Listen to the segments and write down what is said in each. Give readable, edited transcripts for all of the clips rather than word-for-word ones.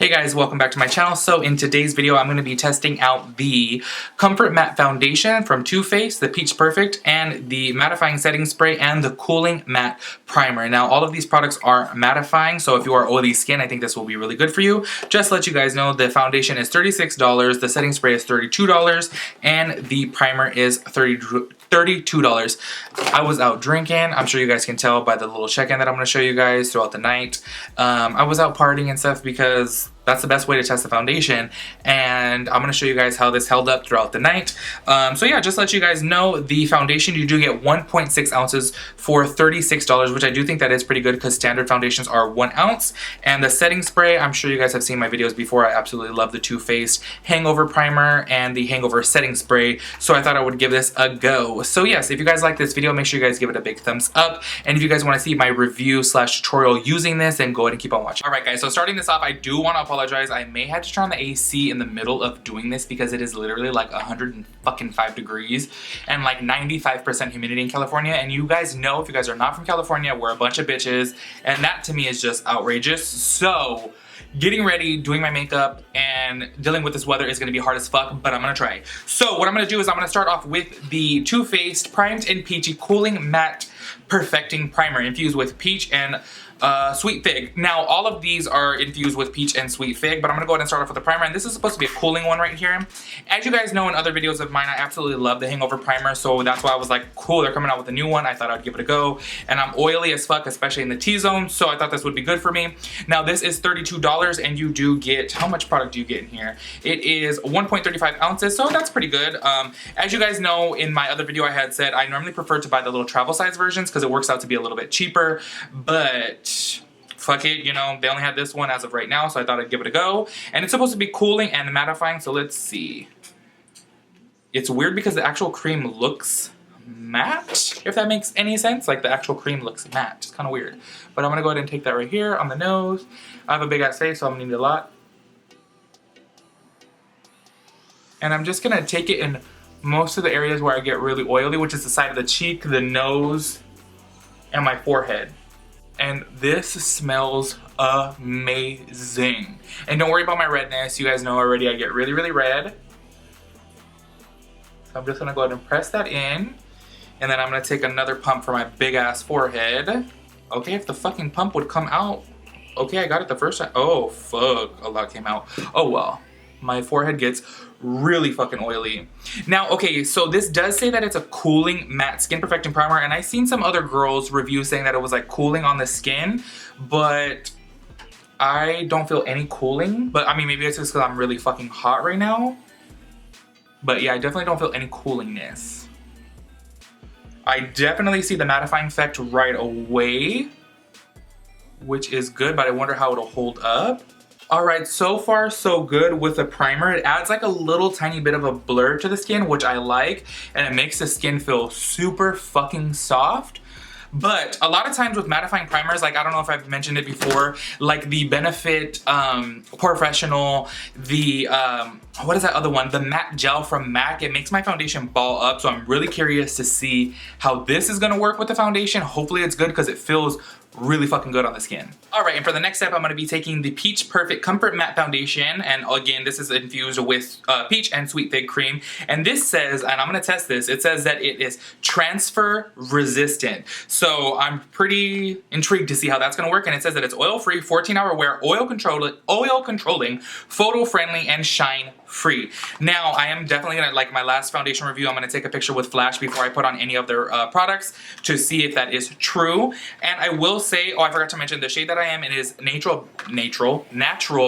Hey guys, welcome back to my channel. So in today's video, I'm going to be testing out the Comfort Matte Foundation from Too Faced, the Peach Perfect, and the Mattifying Setting Spray, and the Cooling Matte Primer. Now, all of these products are mattifying, so if you are oily skin, I think this will be really good for you. Just to let you guys know, the foundation is $36, the setting spray is $32, and the primer is $32. I was out drinking. I'm sure you guys can tell by the little check-in that I'm going to show you guys throughout the night. I was out partying and stuff because that's the best way to test the foundation, and I'm going to show you guys how this held up throughout the night. So yeah, just to let you guys know, the foundation, you do get 1.6 ounces for $36, which I do think that is pretty good because standard foundations are 1 ounce. And the setting spray, I'm sure you guys have seen my videos before. I absolutely love the Too Faced Hangover Primer and the Hangover Setting Spray, so I thought I would give this a go. So yes, if you guys like this video, make sure you guys give it a big thumbs up. And if you guys want to see my review / tutorial using this, then go ahead and keep on watching. Alright guys, so starting this off, I do want to apologize. I may have to turn on the AC in the middle of doing this because it is literally like 105 degrees and like 95% humidity in California. And you guys know, if you guys are not from California, we're a bunch of bitches, and that to me is just outrageous. So getting ready, doing my makeup, and dealing with this weather is gonna be hard as fuck, but I'm gonna try. So what I'm gonna do is I'm gonna start off with the Too Faced Primed and Peachy Cooling Matte Perfecting Primer infused with peach and sweet fig. Now, all of these are infused with peach and sweet fig, but I'm gonna go ahead and start off with the primer, and this is supposed to be a cooling one right here. As you guys know, in other videos of mine, I absolutely love the Hangover Primer, so that's why I was like, cool, they're coming out with a new one. I thought I'd give it a go, and I'm oily as fuck, especially in the T-zone, so I thought this would be good for me. Now, this is $32, and you do get, how much product do you get in here? It is 1.35 ounces, so that's pretty good. As you guys know, in my other video, I had said I normally prefer to buy the little travel size versions because it works out to be a little bit cheaper, but fuck it, you know, they only had this one as of right now, so I thought I'd give it a go. And it's supposed to be cooling and mattifying, so let's see. It's weird because the actual cream looks matte, if that makes any sense. Like, the actual cream looks matte. It's kind of weird. But I'm going to go ahead and take that right here on the nose. I have a big ass face, so I'm going to need a lot. And I'm just going to take it in most of the areas where I get really oily, which is the side of the cheek, the nose, and my forehead. And this smells amazing. And don't worry about my redness. You guys know already I get really, really red. So I'm just gonna go ahead and press that in. And then I'm gonna take another pump for my big ass forehead. Okay, if the fucking pump would come out. Okay, I got it the first time. Oh, fuck, a lot came out. Oh, well. My forehead gets really fucking oily. Now, okay, so this does say that it's a cooling matte skin perfecting primer, and I've seen some other girls review saying that it was like cooling on the skin, but I don't feel any cooling. But I mean, maybe it's just because I'm really fucking hot right now. But yeah, I definitely don't feel any coolingness. I definitely see the mattifying effect right away, which is good, but I wonder how it'll hold up. Alright, so far so good with the primer. It adds like a little tiny bit of a blur to the skin, which I like, and it makes the skin feel super fucking soft. But a lot of times with mattifying primers, like, I don't know if I've mentioned it before, like the Benefit Professional, the what is that other one? The matte gel from MAC. It makes my foundation ball up, so I'm really curious to see how this is gonna work with the foundation. Hopefully it's good because it feels really fucking good on the skin. Alright, and for the next step, I'm going to be taking the Peach Perfect Comfort Matte Foundation, and again, this is infused with peach and sweet fig cream, and this says, and I'm going to test this, it says that it is transfer resistant. So I'm pretty intrigued to see how that's going to work, and it says that it's oil-free, 14-hour wear, oil controlling, photo-friendly, and shine-free. Now, I am definitely going to, like my last foundation review, I'm going to take a picture with Flash before I put on any of their products to see if that is true, and I will say, oh, I forgot to mention the shade that I am in is natural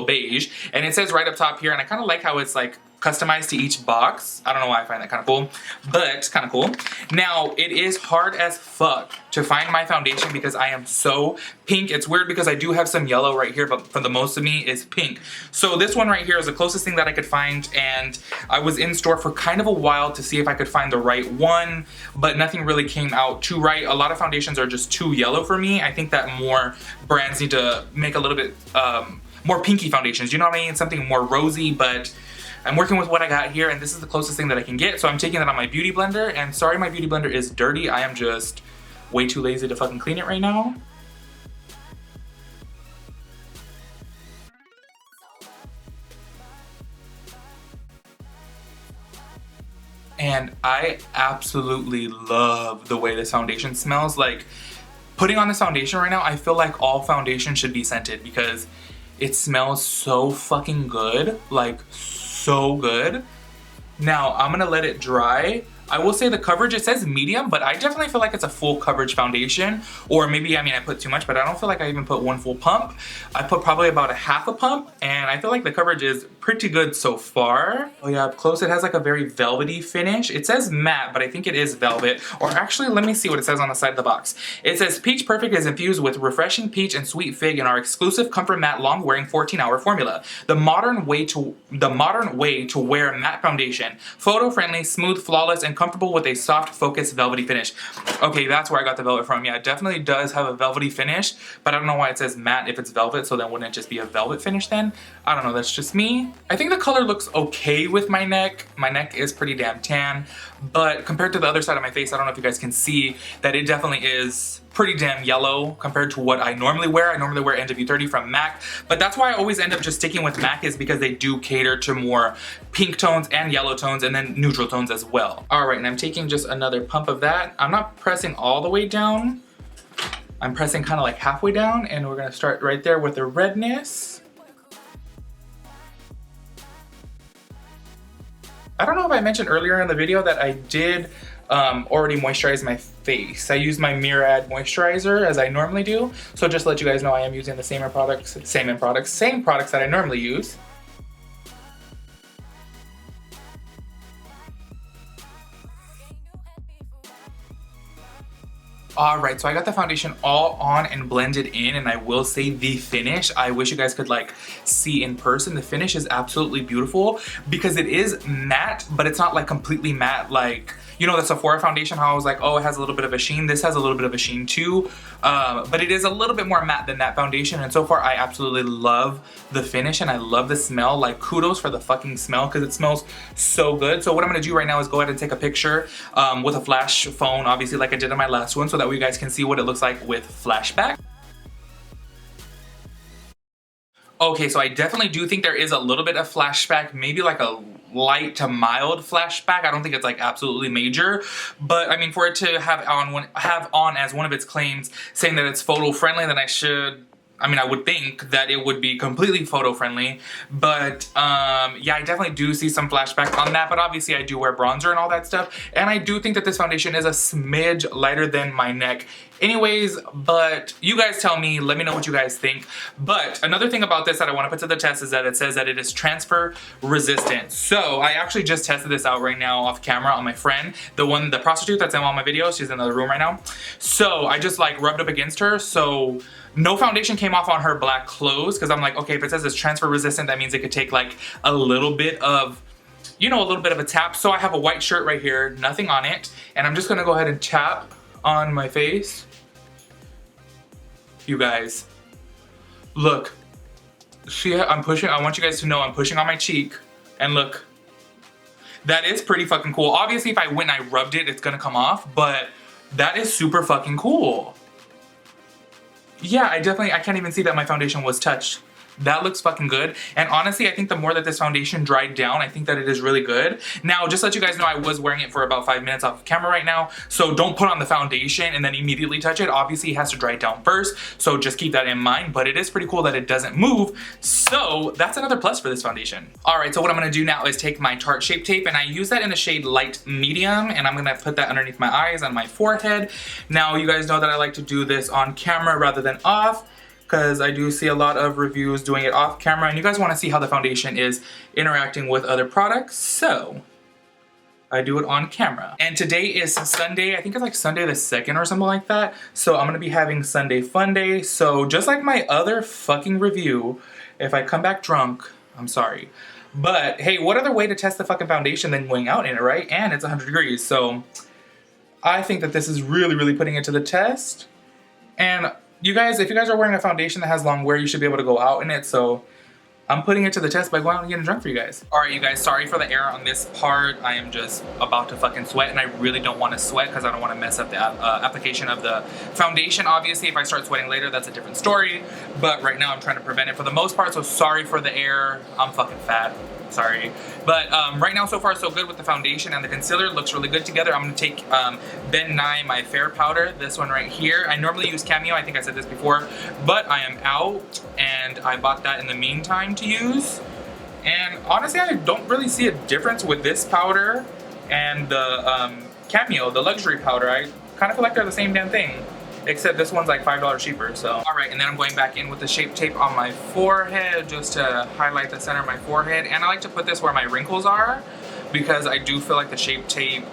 beige, and it says right up top here, and I kind of like how it's like customized to each box. I don't know why I find that kind of cool, but it's kind of cool. Now, it is hard as fuck to find my foundation because I am so pink. It's weird because I do have some yellow right here, but for the most of me is pink. So this one right here is the closest thing that I could find, and I was in store for kind of a while to see if I could find the right one, but nothing really came out too right. A lot of foundations are just too yellow for me. I think that more brands need to make a little bit more pinky foundations. You know what I mean? Something more rosy, but I'm working with what I got here, and this is the closest thing that I can get. So I'm taking it on my beauty blender, and sorry my beauty blender is dirty. I am just way too lazy to fucking clean it right now. and I absolutely love the way this foundation smells. Like, putting on this foundation right now, I feel like all foundation should be scented because it smells so fucking good, like so good. Now, I'm gonna let it dry. I will say the coverage, it says medium, but I definitely feel like it's a full coverage foundation. Or maybe, I mean, I put too much, but I don't feel like I even put one full pump. I put probably about a half a pump, and I feel like the coverage is pretty good so far. Oh yeah, up close it has like a very velvety finish. It says matte, but I think it is velvet. Or actually, let me see what it says on the side of the box. It says Peach Perfect is infused with refreshing peach and sweet fig in our exclusive Comfort Matte long wearing 14-hour formula. The modern way to wear matte foundation. Photo friendly, smooth, flawless, and comfortable with a soft, focused, velvety finish. Okay, that's where I got the velvet from. Yeah, it definitely does have a velvety finish, but I don't know why it says matte if it's velvet, so then wouldn't it just be a velvet finish then? I don't know, that's just me. I think the color looks okay with my neck. My neck is pretty damn tan, but compared to the other side of my face, I don't know if you guys can see that it definitely is pretty damn yellow compared to what I normally wear. I normally wear NW30 from MAC, but that's why I always end up just sticking with MAC, is because they do cater to more pink tones and yellow tones and then neutral tones as well. All right, and I'm taking just another pump of that. I'm not pressing all the way down. I'm pressing kind of like halfway down, and we're gonna start right there with the redness. I don't know if I mentioned earlier in the video that I did already moisturize my face. I use my Murad moisturizer as I normally do. So just to let you guys know, I am using the same products that I normally use. Alright, so I got the foundation all on and blended in, and I will say the finish, I wish you guys could like see in person. The finish is absolutely beautiful because it is matte, but it's not like completely matte like, you know, the Sephora foundation, how I was like, oh, it has a little bit of a sheen. This has a little bit of a sheen too, but it is a little bit more matte than that foundation, and so far I absolutely love the finish and I love the smell. Like, kudos for the fucking smell because it smells so good. So what I'm gonna do right now is go ahead and take a picture with a flash phone, obviously like I did in my last one, so that way you guys can see what it looks like with Flashback. Okay, so I definitely do think there is a little bit of flashback, maybe like a light to mild flashback. I don't think it's like absolutely major, but I mean, for it to have on as one of its claims saying that it's photo friendly, then I would think that it would be completely photo friendly, but yeah, I definitely do see some flashback on that, but obviously I do wear bronzer and all that stuff, and I do think that this foundation is a smidge lighter than my neck anyways, but you guys tell me, let me know what you guys think. But another thing about this that I want to put to the test is that it says that it is transfer resistant. So I actually just tested this out right now off camera on my friend, the prostitute that's in all my videos. She's in the other room right now. So I just like rubbed up against her, so no foundation came off on her black clothes, because I'm like, okay, if it says it's transfer resistant, that means it could take like a little bit of, you know, a little bit of a tap. So I have a white shirt right here, nothing on it, and I'm just gonna go ahead and tap on my face. You guys, look, I'm pushing, I want you guys to know I'm pushing on my cheek, and look, that is pretty fucking cool. Obviously if I went and I rubbed it, it's gonna come off, but that is super fucking cool. Yeah, I can't even see that my foundation was touched. That looks fucking good. And honestly, I think the more that this foundation dried down, I think that it is really good. Now, just to let you guys know, I was wearing it for about 5 minutes off camera right now. So don't put on the foundation and then immediately touch it. Obviously, it has to dry down first. So just keep that in mind. But it is pretty cool that it doesn't move. So that's another plus for this foundation. All right, so what I'm gonna do now is take my Tarte Shape Tape, and I use that in the shade Light Medium. And I'm gonna put that underneath my eyes and my forehead. Now, you guys know that I like to do this on camera rather than off, because I do see a lot of reviews doing it off camera, and you guys want to see how the foundation is interacting with other products, so I do it on camera. And today is Sunday, I think it's like Sunday the 2nd or something like that, so I'm gonna be having Sunday Fun Day. So just like my other fucking review, if I come back drunk, I'm sorry. But hey, what other way to test the fucking foundation than going out in it, right? And it's 100 degrees, so I think that this is really, really putting it to the test. And you guys, if you guys are wearing a foundation that has long wear, you should be able to go out in it. So I'm putting it to the test by going out and getting drunk for you guys. All right, you guys, sorry for the error on this part. I am just about to fucking sweat, and I really don't want to sweat because I don't want to mess up the application of the foundation. Obviously, if I start sweating later, that's a different story. But right now, I'm trying to prevent it for the most part, so sorry for the error. I'm fucking fat. Sorry. But right now, so far, so good with the foundation and the concealer. Looks really good together. I'm going to take Ben Nye, my Fair Powder, this one right here. I normally use Cameo. I think I said this before. But I am out, and I bought that in the meantime to use. And honestly, I don't really see a difference with this powder and the Cameo, the luxury powder. I kind of feel like they're the same damn thing. Except this one's like $5 cheaper, so. All right, and then I'm going back in with the Shape Tape on my forehead just to highlight the center of my forehead. And I like to put this where my wrinkles are because I do feel like the Shape Tape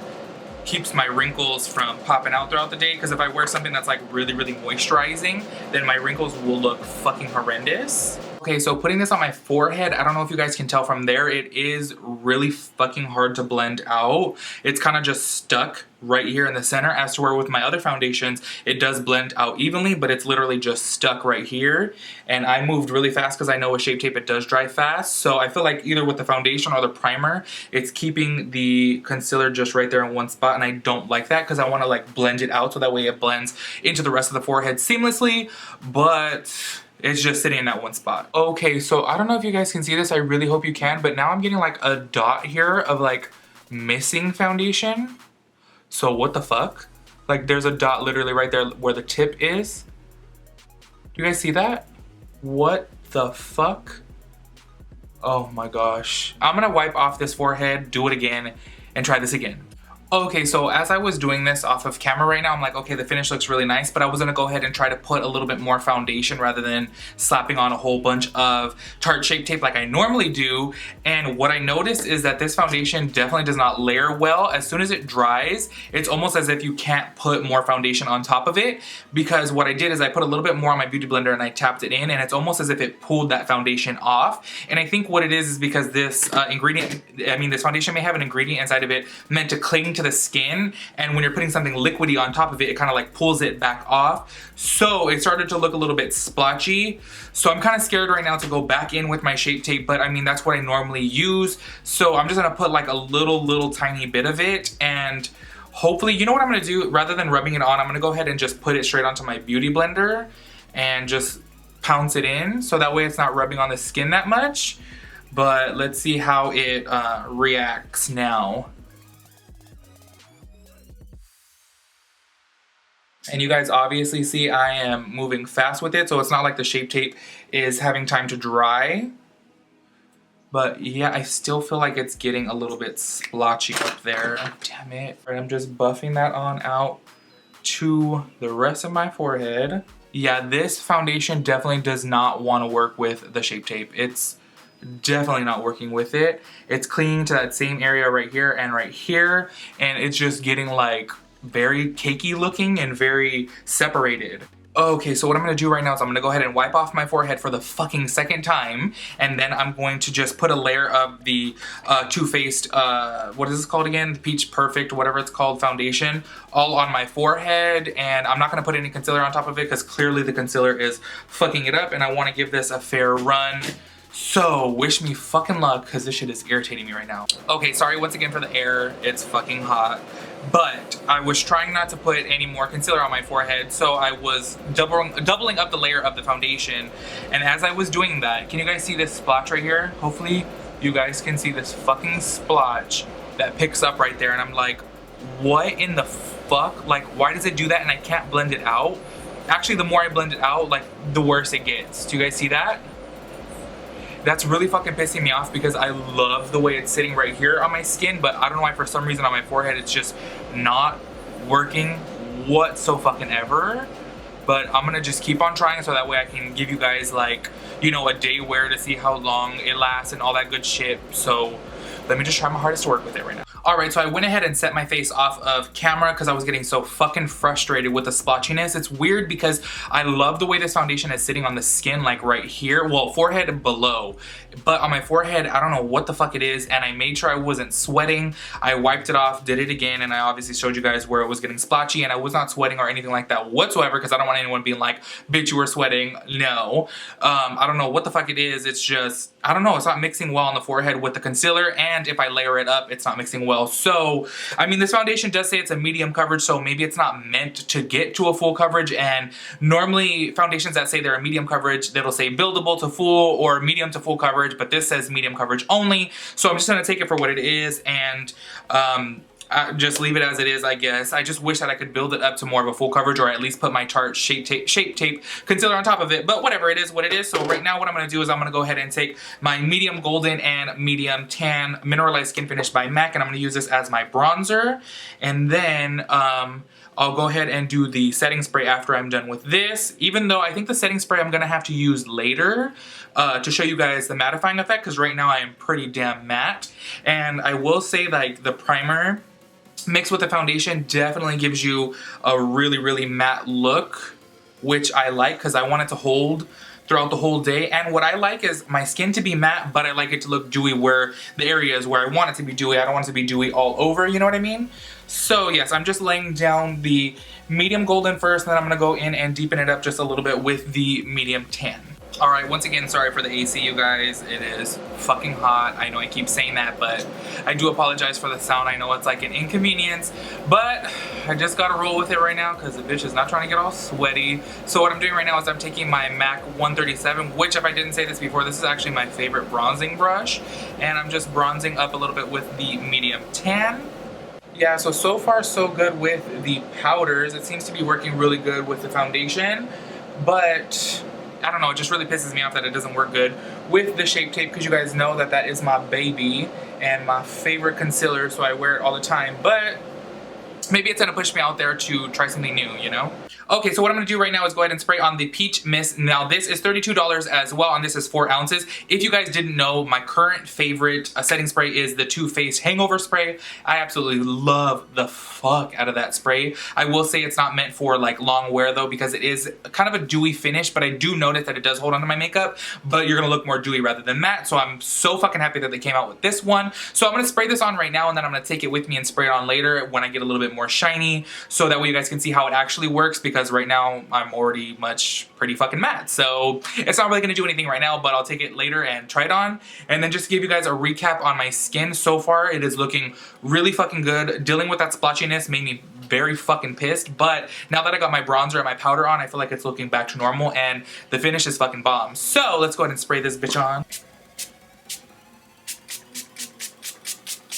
keeps my wrinkles from popping out throughout the day. Because if I wear something that's like really, really moisturizing, then my wrinkles will look fucking horrendous. Okay, so putting this on my forehead, I don't know if you guys can tell from there, it is really fucking hard to blend out. It's kind of just stuck right here in the center, as to where with my other foundations, it does blend out evenly, but it's literally just stuck right here. And I moved really fast because I know with Shape Tape it does dry fast. So I feel like either with the foundation or the primer, it's keeping the concealer just right there in one spot, and I don't like that because I want to like blend it out so that way it blends into the rest of the forehead seamlessly, but it's just sitting in that one spot. Okay, so I don't know if you guys can see this. I really hope you can, but now I'm getting like a dot here of like missing foundation. So what the fuck? Like there's a dot literally right there where the tip is. Do you guys see that? What the fuck? Oh my gosh. I'm gonna wipe off this forehead, do it again, and try this again. Okay, so as I was doing this off of camera right now, I'm like, okay, the finish looks really nice, but I was gonna go ahead and try to put a little bit more foundation rather than slapping on a whole bunch of Tarte Shape Tape like I normally do. And what I noticed is that this foundation definitely does not layer well. As soon as it dries, it's almost as if you can't put more foundation on top of it, because what I did is I put a little bit more on my beauty blender and I tapped it in, and it's almost as if it pulled that foundation off. And I think what it is because this this foundation may have an ingredient inside of it meant to cling to the skin, and when you're putting something liquidy on top of it, it kind of like pulls it back off. So it started to look a little bit splotchy. So I'm kind of scared right now to go back in with my Shape Tape, but I mean, that's what I normally use. So I'm just gonna put like a little tiny bit of it, and hopefully, you know what I'm gonna do? Rather than rubbing it on, I'm gonna go ahead and just put it straight onto my beauty blender and just pounce it in, so that way it's not rubbing on the skin that much. But let's see how it reacts now. And you guys obviously see I am moving fast with it, so it's not like the Shape Tape is having time to dry. But yeah, I still feel like it's getting a little bit splotchy up there. Damn it. Right, I'm just buffing that on out to the rest of my forehead. Yeah, this foundation definitely does not want to work with the Shape Tape. It's definitely not working with it. It's clinging to that same area right here and right here, and it's just getting like very cakey looking and very separated. Okay, so what I'm gonna do right now is I'm gonna go ahead and wipe off my forehead for the fucking second time, and then I'm going to just put a layer of the Too Faced, what is this called again? Peach Perfect, whatever it's called, foundation, all on my forehead. And I'm not gonna put any concealer on top of it because clearly the concealer is fucking it up, and I wanna give this a fair run. So wish me fucking luck because this shit is irritating me right now. Okay, sorry once again for the error. It's fucking hot. But I was trying not to put any more concealer on my forehead, so I was doubling up the layer of the foundation. And as I was doing that, can you guys see this splotch right here? Hopefully you guys can see this fucking splotch that picks up right there. And I'm like, what in the fuck? Like, why does it do that and I can't blend it out? Actually, the more I blend it out, like, the worse it gets. Do you guys see that? That's really fucking pissing me off because I love the way it's sitting right here on my skin, but I don't know why for some reason on my forehead it's just not working whatsoever. But I'm gonna just keep on trying so that way I can give you guys like, you know, a day wear to see how long it lasts and all that good shit. So let me just try my hardest to work with it right now. Alright, so I went ahead and set my face off of camera because I was getting so fucking frustrated with the splotchiness. It's weird because I love the way this foundation is sitting on the skin, like right here. Well, forehead and below. But on my forehead, I don't know what the fuck it is, and I made sure I wasn't sweating. I wiped it off, did it again, and I obviously showed you guys where it was getting splotchy, and I was not sweating or anything like that whatsoever because I don't want anyone being like, bitch, you were sweating. No. I don't know what the fuck it is. It's just I don't know, it's not mixing well on the forehead with the concealer, and if I layer it up, it's not mixing well. So, I mean, this foundation does say it's a medium coverage, so maybe it's not meant to get to a full coverage, and normally foundations that say they're a medium coverage, that'll say buildable to full or medium to full coverage, but this says medium coverage only, so I'm just gonna take it for what it is, and just leave it as it is, I guess. I just wish that I could build it up to more of a full coverage, or at least put my Tarte Shape Tape concealer on top of it, but whatever, it is what it is. So right now what I'm going to do is I'm going to go ahead and take my medium golden and medium tan mineralized skin finish by MAC, and I'm going to use this as my bronzer, and then I'll go ahead and do the setting spray after I'm done with this, even though I think the setting spray I'm going to have to use later to show you guys the mattifying effect, because right now I am pretty damn matte. And I will say, like, the primer mixed with the foundation definitely gives you a really, really matte look, which I like because I want it to hold throughout the whole day. And what I like is my skin to be matte, but I like it to look dewy where the areas where I want it to be dewy. I don't want it to be dewy all over, you know what I mean? So yes, I'm just laying down the medium golden first, and then I'm gonna go in and deepen it up just a little bit with the medium tan. Alright, once again, sorry for the AC, you guys. It is fucking hot. I know I keep saying that, but I do apologize for the sound. I know it's like an inconvenience, but I just gotta roll with it right now because the bitch is not trying to get all sweaty. So what I'm doing right now is I'm taking my MAC 137, which, if I didn't say this before, this is actually my favorite bronzing brush, and I'm just bronzing up a little bit with the medium tan. Yeah, so far so good with the powders. It seems to be working really good with the foundation, but I don't know, it just really pisses me off that it doesn't work good with the Shape Tape, because you guys know that that is my baby and my favorite concealer, so I wear it all the time. But maybe it's gonna push me out there to try something new, you know? Okay, so what I'm gonna do right now is go ahead and spray on the Peach Mist. Now this is $32 as well, and this is 4 ounces. If you guys didn't know, my current favorite setting spray is the Too Faced Hangover Spray. I absolutely love the fuck out of that spray. I will say it's not meant for like long wear though, because it is kind of a dewy finish, but I do notice that it does hold onto my makeup, but you're gonna look more dewy rather than matte, so I'm so fucking happy that they came out with this one. So I'm gonna spray this on right now, and then I'm gonna take it with me and spray it on later when I get a little bit more shiny, so that way you guys can see how it actually works, because right now I'm already pretty fucking matte, so it's not really gonna do anything right now, but I'll take it later and try it on. And then just to give you guys a recap on my skin so far, it is looking really fucking good. Dealing with that splotchiness made me very fucking pissed, but now that I got my bronzer and my powder on, I feel like it's looking back to normal, and the finish is fucking bomb. So let's go ahead and spray this bitch on.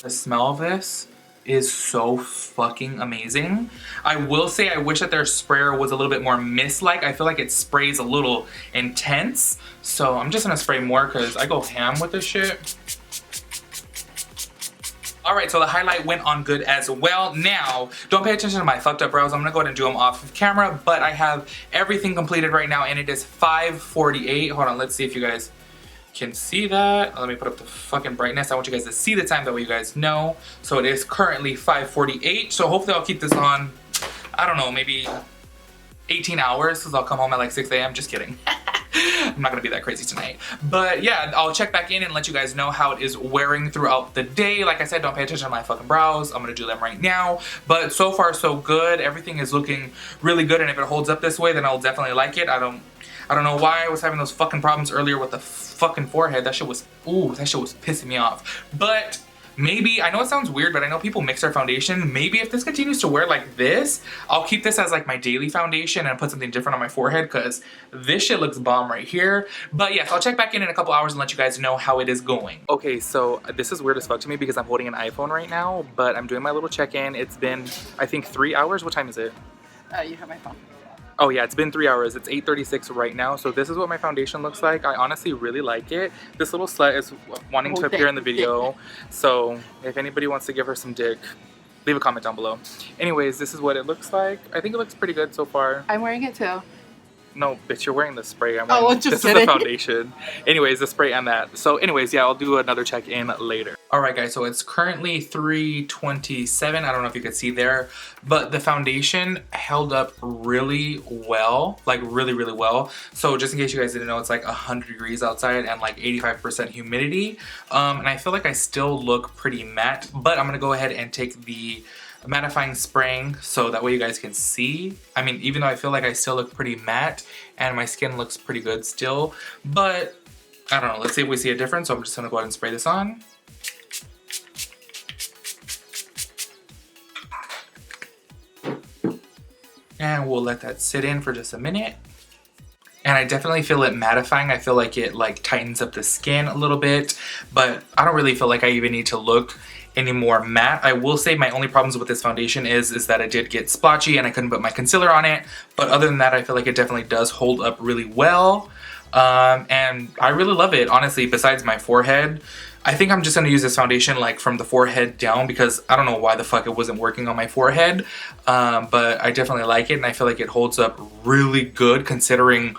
The smell of this is so fucking amazing. I will say I wish that their sprayer was a little bit more mist-like. I feel like it sprays a little intense, so I'm just gonna spray more because I go ham with this shit. Alright, so the highlight went on good as well. Now, don't pay attention to my fucked up brows. I'm gonna go ahead and do them off of camera, but I have everything completed right now, and it is 5:48. Hold on, let's see if you guys can see that. Let me put up the fucking brightness. I want you guys to see the time, that way you guys know. So it is currently 5:48, so hopefully I'll keep this on, I don't know, maybe 18 hours, because I'll come home at like 6 a.m. Just kidding. I'm not gonna be that crazy tonight. But yeah, I'll check back in and let you guys know how it is wearing throughout the day. Like I said, don't pay attention to my fucking brows. I'm gonna do them right now. But so far so good. Everything is looking really good, and if it holds up this way, then I'll definitely like it. I don't know why I was having those fucking problems earlier with the fucking forehead. That shit was, ooh, that shit was pissing me off. But maybe, I know it sounds weird, but I know people mix their foundation. Maybe if this continues to wear like this, I'll keep this as like my daily foundation and put something different on my forehead, because this shit looks bomb right here. But yes, I'll check back in a couple hours and let you guys know how it is going. Okay, so this is weird as fuck to me because I'm holding an iPhone right now, but I'm doing my little check-in. It's been, I think, 3 hours. What time is it? You have my phone. Oh yeah, it's been 3 hours. It's 8:36 right now. So this is what my foundation looks like. I honestly really like it. This little slut is wanting to appear in the video. So if anybody wants to give her some dick, leave a comment down below. Anyways, this is what it looks like. I think it looks pretty good so far. I'm wearing it too. No, bitch, you're wearing the spray. I'm wearing, just this kidding. is the foundation. Anyways, the spray and that. So anyways, yeah, I'll do another check-in later. Alright guys, so it's currently 3:27. I don't know if you could see there, but the foundation held up really well, like really, really well. So just in case you guys didn't know, it's like 100 degrees outside and like 85% humidity. And I feel like I still look pretty matte, but I'm gonna go ahead and take the mattifying spraying so that way you guys can see. I mean, even though I feel like I still look pretty matte and my skin looks pretty good still, but I don't know. Let's see if we see a difference. So I'm just going to go ahead and spray this on. And we'll let that sit in for just a minute. And I definitely feel it mattifying. I feel like it like tightens up the skin a little bit, but I don't really feel like I even need to look any more matte. I will say my only problems with this foundation is that it did get splotchy and I couldn't put my concealer on it. But other than that, I feel like it definitely does hold up really well. And I really love it, honestly, besides my forehead. I think I'm just going to use this foundation like from the forehead down because I don't know why the fuck it wasn't working on my forehead. But I definitely like it and I feel like it holds up really good considering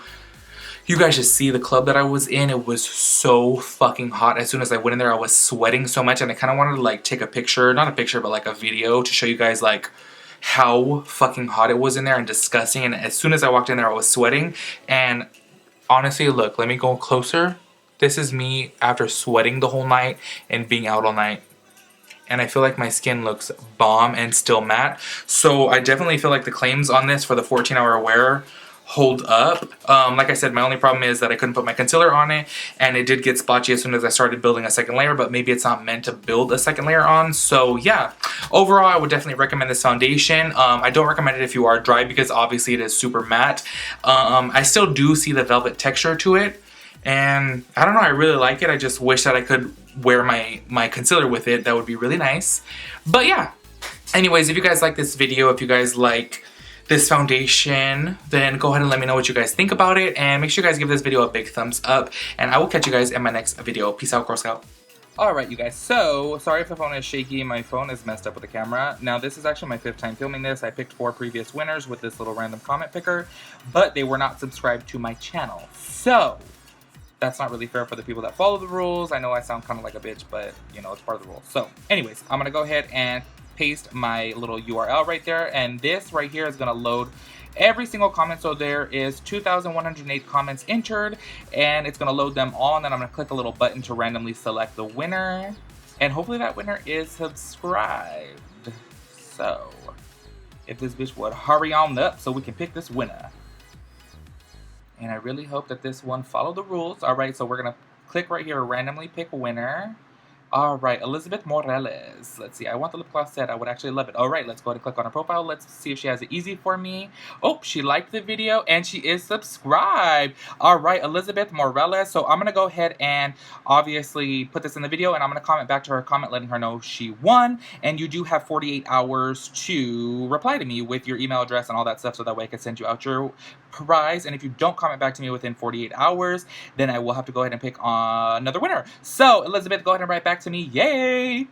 you guys should see the club that I was in. It was so fucking hot. As soon as I went in there, I was sweating so much and I kind of wanted to like take a picture, not a picture, but like a video to show you guys like how fucking hot it was in there and disgusting. And as soon as I walked in there, I was sweating. And honestly, look, let me go closer. This is me after sweating the whole night and being out all night. And I feel like my skin looks bomb and still matte. So I definitely feel like the claims on this for the 14-hour wear hold up. Like I said, my only problem is that I couldn't put my concealer on it and it did get splotchy as soon as I started building a second layer, but maybe it's not meant to build a second layer on. So yeah, overall I would definitely recommend this foundation. I don't recommend it if you are dry because obviously it is super matte. I still do see the velvet texture to it and I don't know, I really like it. I just wish that I could wear my concealer with it. That would be really nice. But yeah, anyways, if you guys like this video, if you guys like this foundation, then go ahead and let me know what you guys think about it, and make sure you guys give this video a big thumbs up, and I will catch you guys in my next video. Peace out, Girl Scout. Alright, you guys, so sorry if the phone is shaky. My phone is messed up with the camera. Now, this is actually my 5th time filming this. I picked 4 previous winners with this little random comment picker, but they were not subscribed to my channel. So that's not really fair for the people that follow the rules. I know I sound kind of like a bitch, but you know, it's part of the rules. So anyways, I'm gonna go ahead and paste my little URL right there, and this right here is gonna load every single comment. So there is 2,108 comments entered, and it's gonna load them all, and then I'm gonna click a little button to randomly select the winner, and hopefully that winner is subscribed. So if this bitch would hurry on up so we can pick this winner. And I really hope that this one followed the rules. Alright, so we're gonna click right here, randomly pick winner. Alright, Elizabeth Morales. Let's see, I want the lip gloss set. I would actually love it. Alright, let's go ahead and click on her profile. Let's see if she has it easy for me. Oh, she liked the video and she is subscribed. Alright, Elizabeth Morales. So I'm going to go ahead and obviously put this in the video, and I'm going to comment back to her comment letting her know she won. And you do have 48 hours to reply to me with your email address and all that stuff so that way I can send you out your prize. And if you don't comment back to me within 48 hours, then I will have to go ahead and pick another winner. So, Elizabeth, go ahead and write back to me. Yay!